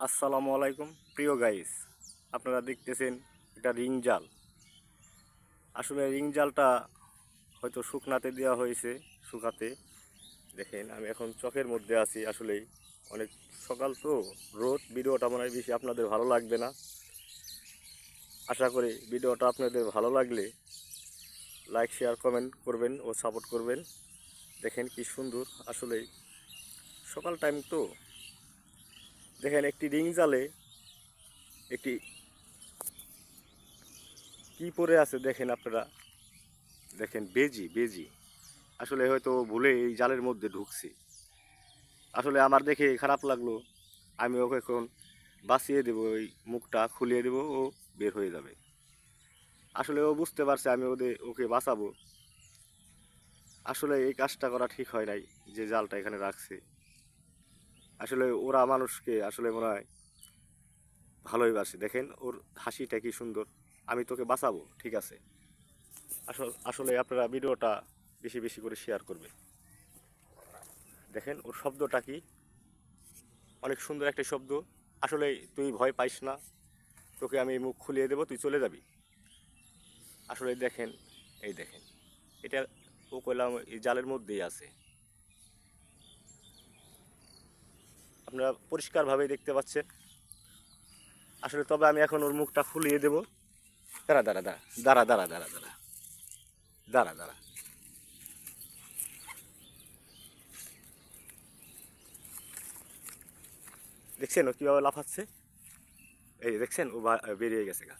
আসসালামু আলাইকুম প্রিয় গাইস, আপনারা দেখতেছেন এটা রিং জাল। আসলে রিং জালটা হয়তো শুকনাতে দেওয়া হয়েছে, শুকাতে। দেখেন আমি এখন চকের মধ্যে আছি। আসলেই অনেক সকাল তো, রোদ। ভিডিওটা মনে হয় বেশি আপনাদের ভালো লাগবে না। আশা করি ভিডিওটা আপনাদের ভালো লাগলে লাইক শেয়ার কমেন্ট করবেন ও সাপোর্ট করবেন। দেখেন কি সুন্দর, আসলেই সকাল টাইম তো। দেখেন একটি রিং জালে একটি কি পরে আছে দেখেন আপনারা। দেখেন বেজি বেজি, আসলে হয়তো ভুলে এই জালের মধ্যে ঢুকছি। আসলে আমার দেখে খারাপ লাগলো। আমি ওকে এখন বাঁচিয়ে দেবো, ওই মুখটা খুলিয়ে দেবো, ও বের হয়ে যাবে। আসলে ও বুঝতে পারছে আমি ওকে বাঁচাবো। আসলে এই কাজটা করা ঠিক হয় নাই, যে জালটা এখানে রাখছে। আসলে ওরা মানুষকে আসলে মনে হয় ভালোই বাসে। দেখেন ওর হাসিটা কি সুন্দর। আমি তোকে বাঁচাবো, ঠিক আছে। আসলে আপনারা ভিডিওটা বেশি বেশি করে শেয়ার করবে। দেখেন ওর শব্দটা কি, অনেক সুন্দর একটা শব্দ। আসলে তুই ভয় পাইস না, তোকে আমি মুখ খুলিয়ে দেবো, তুই চলে যাবি। আসলে দেখেন, এই দেখেন, এটা ও কইলাম এই জালের মধ্যেই আছে। আপনারা পরিষ্কারভাবে দেখতে পাচ্ছেন। আসলে তবে আমি এখন ওর মুখটা খুলিয়ে দেবো। দাঁড়া দাঁড়া দাঁড়া দাঁড়া দাঁড়া দাঁড়া দাঁড়া দাঁড়া দাঁড়া। দেখছেন ও কীভাবে লাফাচ্ছে? এই দেখছেন ও বেরিয়ে গেছে গা।